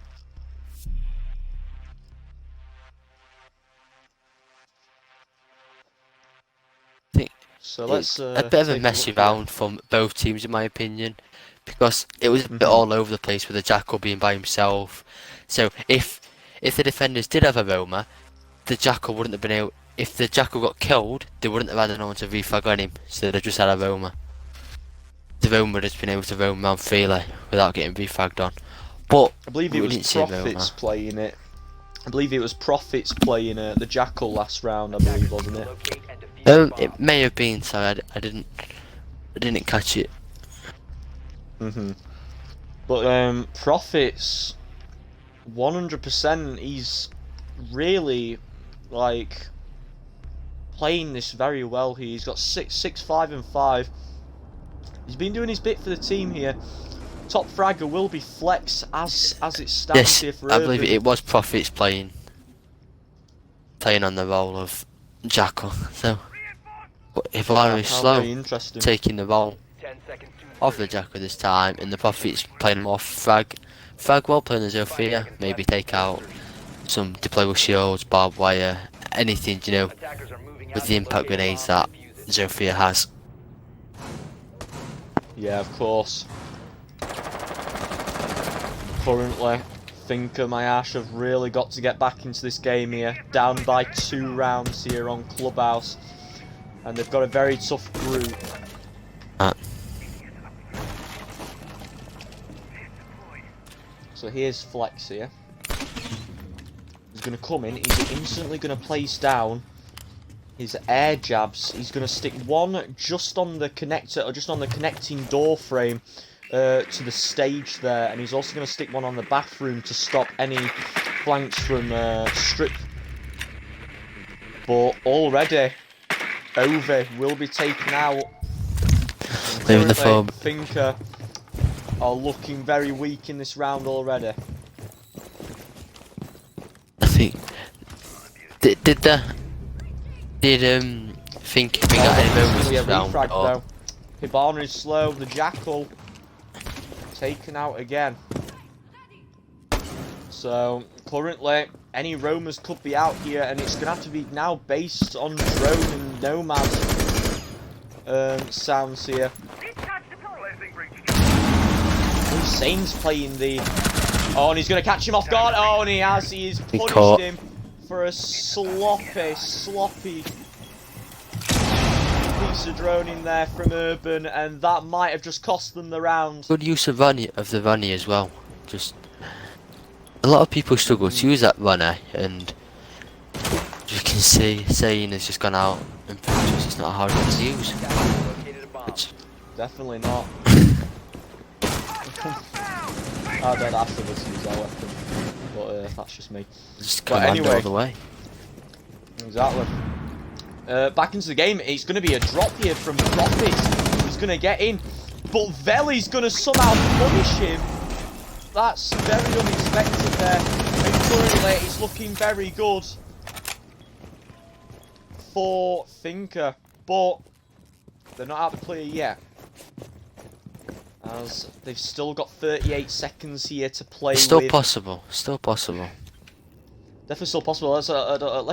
So let's a bit of a messy round from both teams, in my opinion. Because it was a bit all over the place with the Jackal being by himself. So if the defenders did have a roamer, the Jackal wouldn't have been able. If the Jackal got killed, they wouldn't have had anyone to reflag on him. So they'd have just had a roamer. The roamer would have been able to roam around freely without getting reflagged on. But I believe it was Profits playing it. I believe it was Profits playing the Jackal last round. I believe, wasn't it? It may have been. So I didn't catch it. But Profits, 100%. He's really like playing this very well. He's got 6, 5, and 5. He's been doing his bit for the team here. Top fragger will be Flex as it stands here for Urbvn. I believe it was Profits playing on the role of Jackal. So, but if I was slow, taking the role of the Jackal this time, and the Profits playing more frag well, playing the Zofia, maybe take out some deployable shields, barbed wire, anything, you know, with the impact grenades that Zofia has. Yeah, of course. Currently, Finker, my Ash have really got to get back into this game here. Down by 2 rounds here on Clubhouse. And they've got a very tough group. So here's Flex here. He's going to come in. He's instantly going to place down his air jabs. He's going to stick one just on the connector, or just on the connecting door frame to the stage there. And he's also going to stick one on the bathroom to stop any flanks from Strip. But already, Ove will be taken out. Leaving the foam. Finker are looking very weak in this round already. I think did Finker bring out any moments Be a this round? refrag Or though. Hibana is slow. The Jackal taken out again. So currently, any roamers could be out here, and it's gonna have to be now based on drone and nomad sounds here. Hussein's playing the. Oh, and he's gonna catch him off guard. Oh, and he has. He's punished him for a sloppy piece of drone in there from Urban, and that might have just cost them the round. good use of the Vanny as well. Just a lot of people struggle to use that Vanny, and you can see Zayn has just gone out and proved it's not a hard one to use. Which, Definitely not. I don't afterwards use that weapon, but that's just me. just But command anyway. all the way. Exactly. Back into the game, it's going to be a drop here from Profit. He's going to get in, but Veli's going to somehow punish him. That's very unexpected there, and currently it's looking very good for Finker, but they're not out of the clear yet, as they've still got 38 seconds here to play Still with. possible. Still possible. Definitely still possible. Let's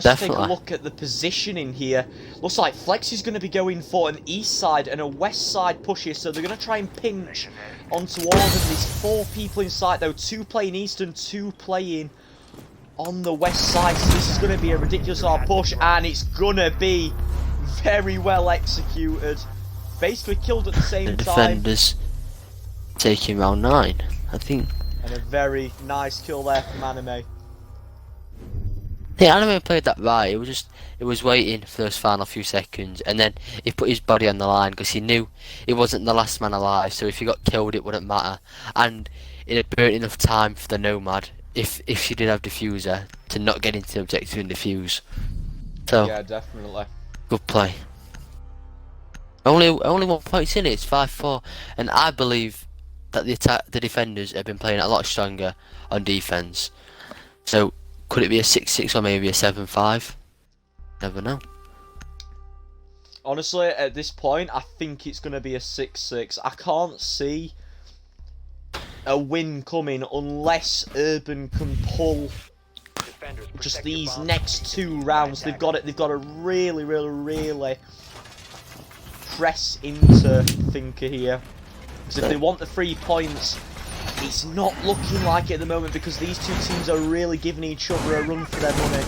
just take a look at the positioning here. Looks like Flex is going to be going for an east side and a west side push here, so they're going to try and pinch onto all of them. There's 4 people inside though, 2 playing east and 2 playing on the west side, so this is going to be a ridiculous hard push, and it's going to be very well executed. Basically killed at the same The time. defenders taking round 9, I think. And a very nice kill there from Anime. Yeah, Anime played that right. It was waiting for those final few seconds, and then he put his body on the line because he knew he wasn't the last man alive. So if he got killed, it wouldn't matter. And it had burnt enough time for the Nomad, if she did have diffuser, to not get into the objective and defuse. So Yeah, definitely. good play. Only 1 point in it. It's 5-4, and I believe that the defenders have been playing a lot stronger on defense. So. Could it be a 6-6 or maybe a 7-5? Never know. Honestly, at this point, I think it's going to be a 6-6. I can't see a win coming unless Urban can pull just these next 2 rounds. They've got to really press into Finker here. Because if they want the 3 points, it's not looking like it at the moment, because these 2 teams are really giving each other a run for their money.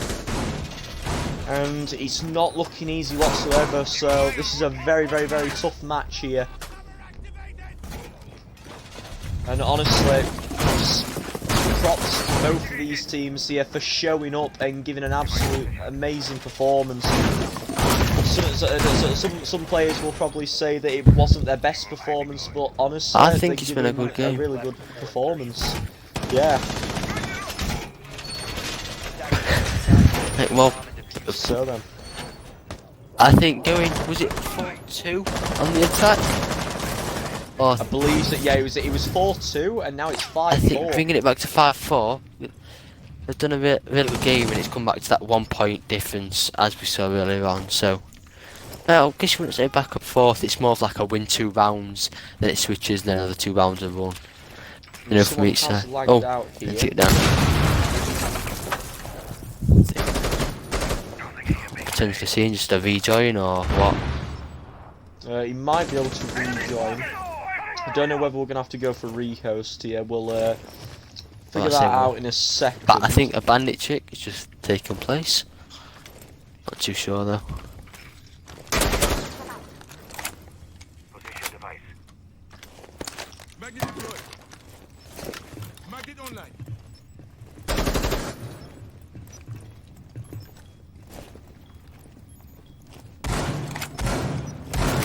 And it's not looking easy whatsoever, so this is a very tough match here. And honestly, just props to both of these teams here for showing up and giving an absolute amazing performance. Some players will probably say that it wasn't their best performance, but honestly, I think it's been a good game. A really good performance. Yeah. Well, So then, I think was it 4-2 on the attack? Or I believe that it was 4-2, and now it's 5-4. I think bringing it back to 5-4. They've done a really good game, and it's come back to that 1 point difference as we saw earlier on. So, I guess you wouldn't say back up 4th. It's more of like a win 2 rounds, then it switches, then another 2 rounds of run. You know, from each side. Oh, take it down. Potentially seeing just a rejoin or what? He might be able to rejoin. I don't know whether we're gonna have to go for rehost here. We'll figure that out in a second. But I think a bandit trick is just taking place. Not too sure though. Position device. Magnet deployed. Magnet online.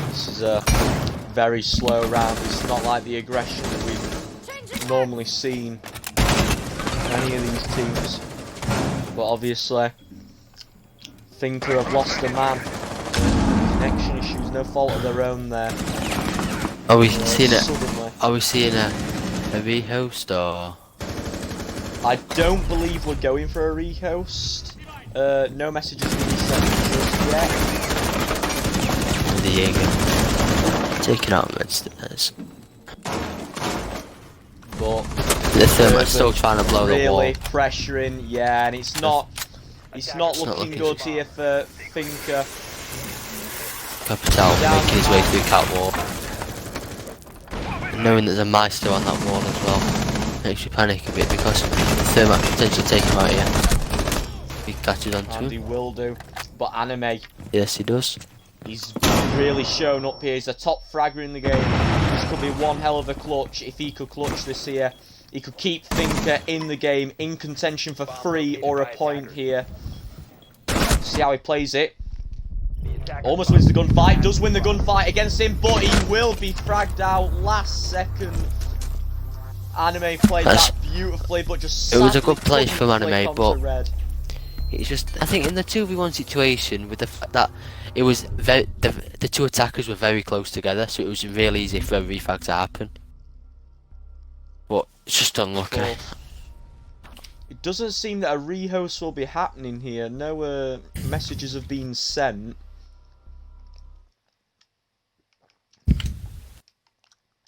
This is a very slow round. It's not like the aggression that we've normally seen from any of these teams. But obviously, Thinker have lost a man. Connection issues, no fault of their own there. Are we seeing it? Suddenly. Are we seeing a rehost or? I don't believe we're going for a rehost. No messages being sent just yet. The Jaeger taking out midstairs. But The Thermite's still trying to blow the wall. really pressuring, yeah, and it's not looking good here for Thinker. Capital making his way through catwalk. And knowing that there's a Meister on that wall as well makes you panic a bit because Thermite could potentially take him out here. He catches onto And he him. will do. But Anime, Yes, he does. he's really shown up here. He's a top fragger in the game. This could be one hell of a clutch if he could clutch this here. He could keep Thinker in the game, in contention for 3 or a point here. See how he plays it. Almost wins the gunfight, does win the gunfight against him, but he will be fragged out last second. Anime played that beautifully, but just It was a sadly good play couldn't from Anime, click onto but red. it's just, I think in the 2v1 situation, with the fact that it was the two attackers were very close together, so it was real easy for a refrag to happen. But it's just unlucky. But it doesn't seem that a rehost will be happening here. No messages have been sent.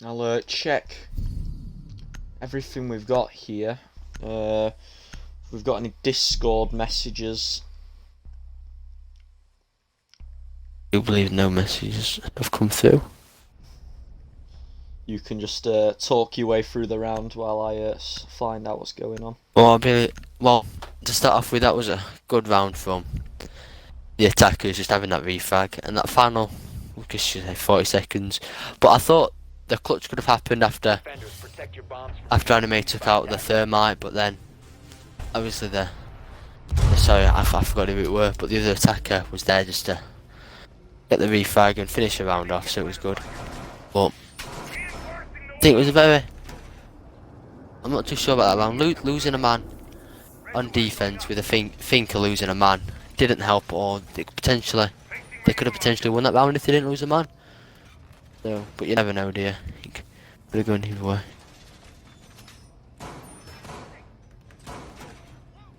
I'll check everything we've got here. We've got any Discord messages. I do believe no messages have come through. You can just talk your way through the round while I find out what's going on. Well, to start off with, that was a good round from the attackers, just having that refrag, and that final, we could say 40 seconds. But I thought the clutch could have happened after Anime took out the Thermite, but then obviously sorry, I forgot who it were, but the other attacker was there just to get the refrag and finish the round off, so it was good. But I think it was I'm not too sure about that round. Losing a man on defense with a Thinker losing a man didn't help, or they could have potentially won that round if they didn't lose a man. So, but you never know, do you? It could have gone either way.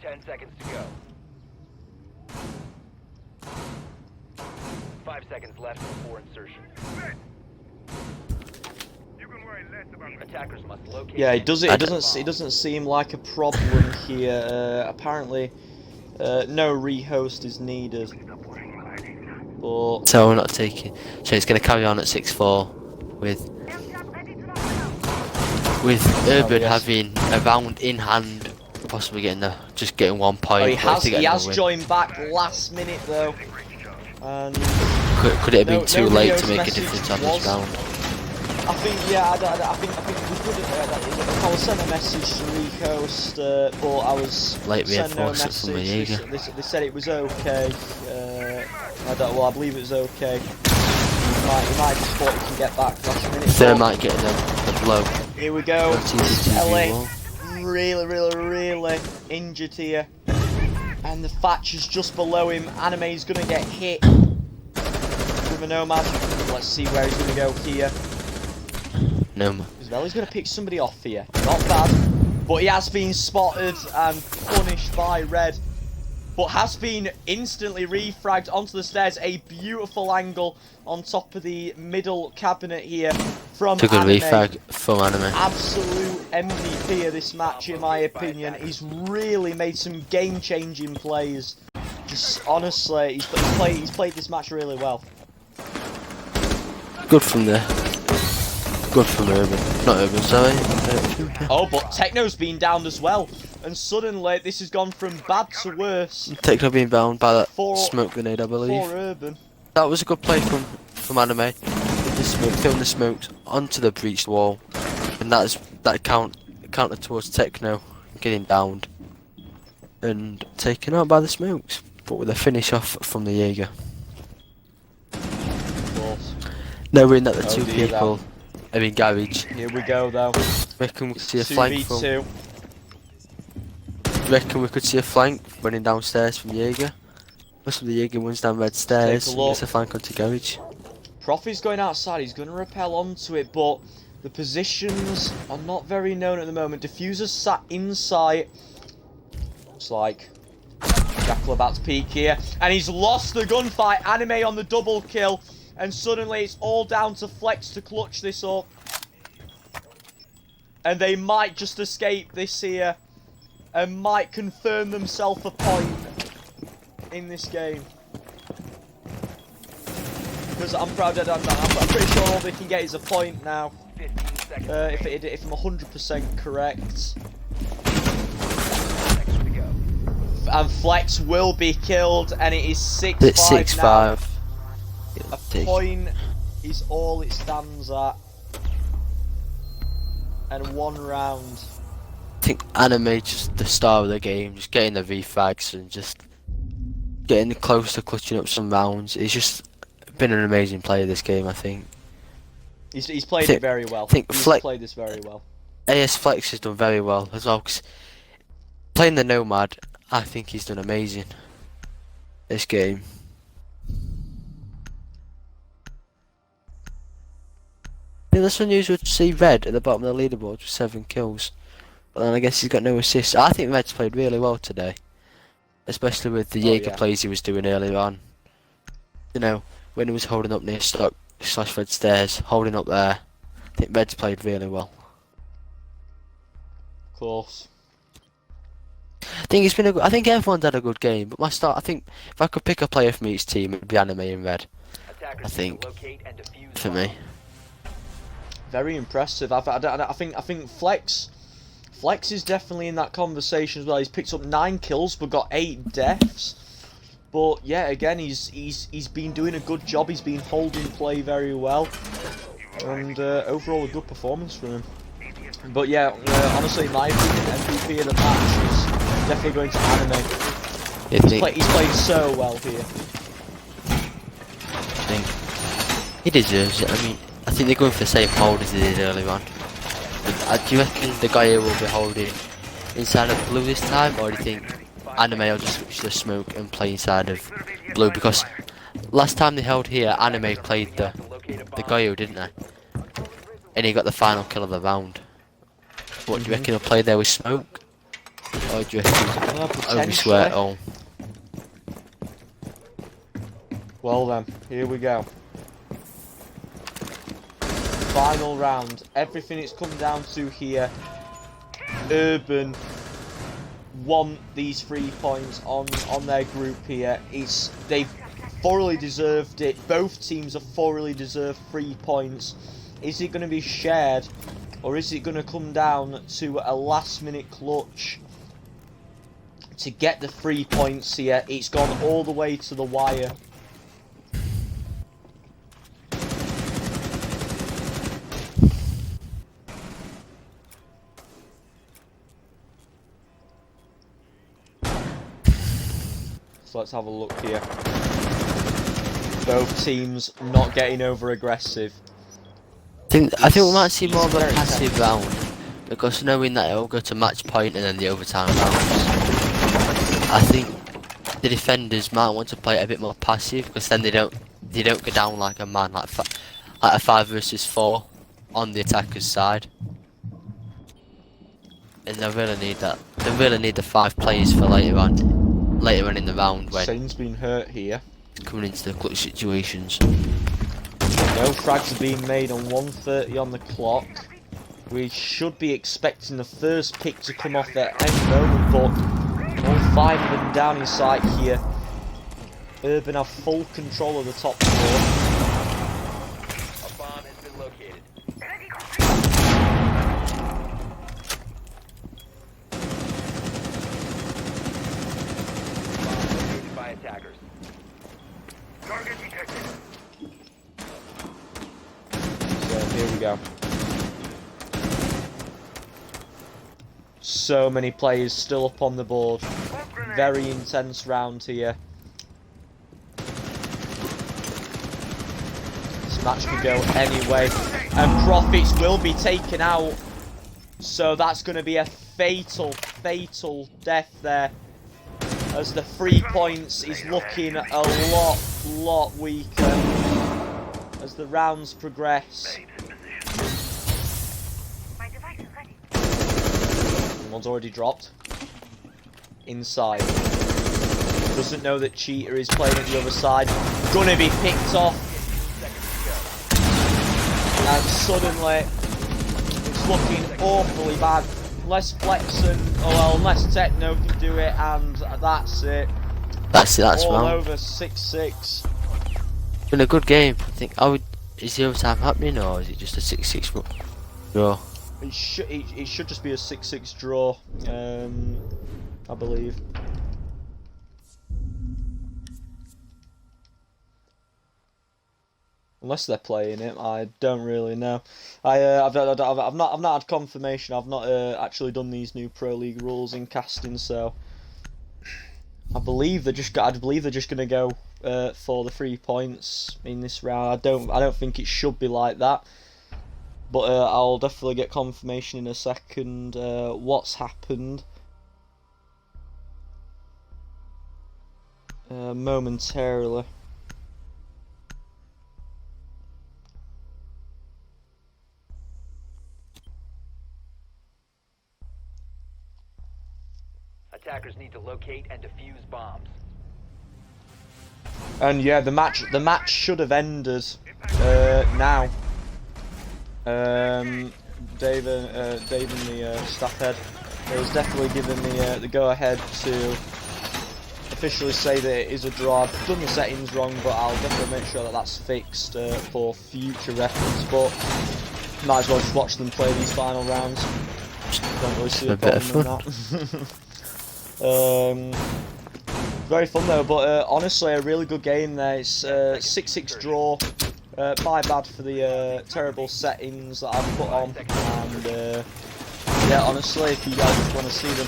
10 seconds to go. 5 seconds left before insertion. Attackers must locate. Yeah, it doesn't seem like a problem here. Apparently, no rehost is needed. But So we're not taking. So it's going to carry on at 6-4 with Urbvn having a round in hand, possibly getting getting 1 point. He has joined back last minute though. And could it have been too late to rehost make a message difference on this round? I think, yeah, I think we could have. I was sent a message to rehost, but I was Late sent no reinforcement from the message. Jaeger. They said it was okay. I believe it was okay. You might just thought you can get back last minute. Thermite getting the blow. Here we go. TEG Ellie, really injured here, and the Thatcher's just below him. Anime's gonna get hit with a nomad. Let's see where he's gonna go here. No. Well, he's going to pick somebody off here. Not bad. But he has been spotted and punished by red. But has been instantly refragged onto the stairs. A beautiful angle on top of the middle cabinet here from Took a Anime. refrag from Anime. Absolute MVP of this match, in my opinion. He's really made some game-changing plays. Just honestly, he's played this match really well. Good from there. Good from Urbvn. Not Urbvn, sorry. Oh, but Techno's been downed as well. And suddenly, this has gone from bad to worse Techno being bound by that for smoke grenade, I believe. Urbvn. That was a good play from Anime. With the smoke, throwing the smokes onto the breached wall. And that counted towards Techno getting downed. And taken out by the smokes. But with a finish off from the Jaeger. Knowing that the two people are in garage. Here we go, though. We can see a flank from 2v2. you reckon we could see a flank running downstairs from Jaeger? Most of the Jaeger runs down red stairs Take a and look. gets a flank onto garage. Profi's going outside, he's going to rappel onto it, but the positions are not very known at the moment. Diffuser's sat inside. Looks like Jackal about to peek here, and he's lost the gunfight. Anime on the double kill, and suddenly it's all down to Flex to clutch this up. And they might just escape this here, and might confirm themselves a point in this game. Because I'm pretty sure all they can get is a point now. 15 seconds. If I'm 100% correct. Seconds to go. And Flex will be killed, and it is 6-5 It's 6-5. now. A point is all it stands at. And 1 round. I think Anime just the star of the game, just getting the refrags and just getting close to clutching up some rounds. He's just been an amazing player this game, I think. He's played it very well. Think He's Flex, played this very well. AS Flex has done very well as well. 'Cause playing the Nomad, I think he's done amazing this game. I think that's unusual to see Red at the bottom of the leaderboard with 7 kills. But then I guess he's got no assists. I think Red's played really well today. Especially with the Jaeger plays he was doing earlier on. You know, when he was holding up near Stock / Red Stairs, holding up there. I think Red's played really well. Of course. I think it's been I think everyone's had a good game, but I think if I could pick a player from each team, it'd be Anime and Red. Attackers I think, need to locate and defuse for the me. bomb. Very impressive. I think Flex is definitely in that conversation as well. He's picked up 9 kills but got 8 deaths. But yeah, again, he's been doing a good job. He's been holding play very well, and overall a good performance from him. But yeah, honestly, in my opinion, MVP of the match is definitely going to Anime. He's played so well here. I think he deserves it. I mean, I think they're going for the same hold as they did earlier on. Do you reckon the guy here will be holding inside of blue this time, or do you think Anime will just switch the smoke and play inside of blue? Because last time they held here, Anime played the Goyo, didn't they? And he got the final kill of the round. What do you reckon he'll play there with smoke? Or do you reckon he'll only swear at all? Well then, here we go. Final round. Everything it's come down to here. Urbvn want these 3 points on their group here. They've thoroughly deserved it. Both teams have thoroughly deserved 3 points. Is it going to be shared, or is it going to come down to a last-minute clutch to get the 3 points here? It's gone all the way to the wire. So let's have a look here. Both teams not getting over aggressive. I think we might see more of a passive round, because knowing that it'll go to match point and then the overtime rounds, I think the defenders might want to play it a bit more passive, because then they don't go down like a man, like a 5 versus 4 on the attacker's side. And they really need that. They really need the 5 players for later on in the round when Sane's been hurt here. coming into the clutch situations. No frags are being made on 1:30 on the clock. We should be expecting the first pick to come off at any moment, but all 5 of them down in sight here. Urbvn have full control of the top floor. A bomb has been located. Bomb located by attackers. So here we go. So many players still up on the board. Very intense round here. This match could go anyway. And Profits will be taken out. So that's going to be a fatal death there. As the 3 points is looking a lot weaker as the rounds progress. One's already dropped. Inside. Doesn't know that Cheetah is playing at the other side. Gonna be picked off. And suddenly, it's looking awfully bad. Unless Flex and, unless Techno can do it, and that's it. That's all wrong. Over 6-6. It's been a good game. I think. Is the overtime happening, or is it just a 6-6 draw? It should just be a 6-6 draw, I believe. Unless they're playing it, I don't really know. I've not had confirmation. I've not actually done these new Pro League rules in casting, so I believe they're just gonna go for the 3 points in this round. I don't think it should be like that, but I'll definitely get confirmation in a second. What's happened momentarily. Attackers need to locate and defuse bombs. And yeah, the match should have ended now. Dave and the staff head has definitely given the go ahead to officially say that it is a draw. I've done the settings wrong, but I'll definitely make sure that that's fixed for future reference. But might as well just watch them play these final rounds. Don't really see a problem in that. Very fun though, but honestly a really good game there. It's 6-6 draw. My bad for the terrible settings that I've put on, and yeah, honestly, if you guys just want to see them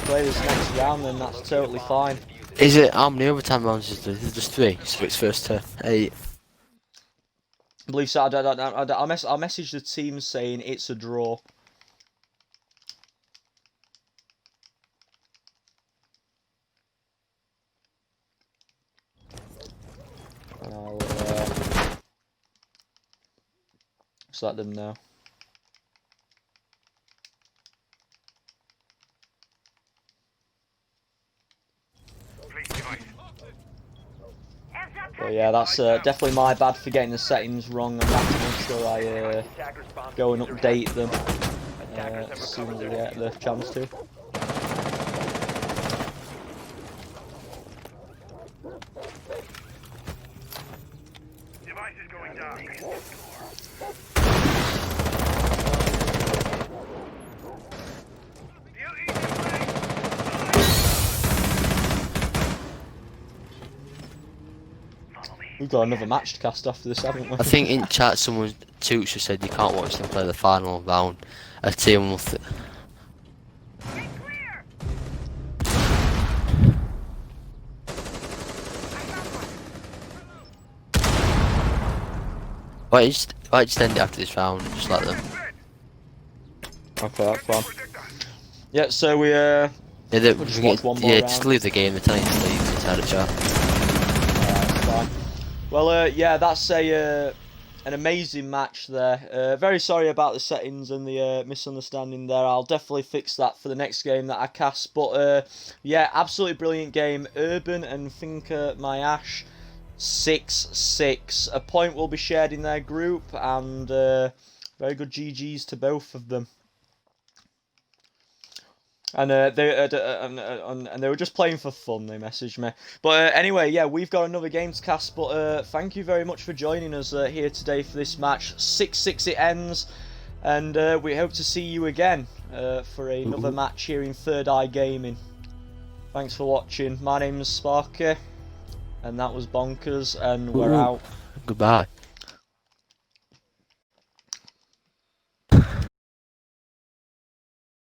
play this next round, then that's totally fine. Is it how many overtime rounds is there? Is it just 3? So it's first to 8. I believe so. I'll message the team saying it's a draw. And I'll just let them know. But yeah, that's definitely my bad for getting the settings wrong. I'm going to make sure I go and update them as soon as I get the chance to. Device is going down. We've got another match to cast after this, haven't we? I think in chat someone Toots just said you can't watch them play the final round. A team will. Why just end it after this round and just let them. Okay, that's fine. Yeah, so we Yeah, we'll just watch one more round. just leave the game. They're telling you to leave inside the chat. That's fine. Well, yeah, that's an amazing match there. Very sorry about the settings and the misunderstanding there. I'll definitely fix that for the next game that I cast. But yeah, absolutely brilliant game. Urbvn and Thinker My Ash, 6-6. A point will be shared in their group, and very good GGs to both of them. And they were just playing for fun, they messaged me. But anyway, yeah, we've got another game to cast, but thank you very much for joining us here today for this match. 6-6 it ends, and we hope to see you again for another match here in Third Eye Gaming. Thanks for watching. My name is Sparky, and that was Bonkers, and we're out. Goodbye.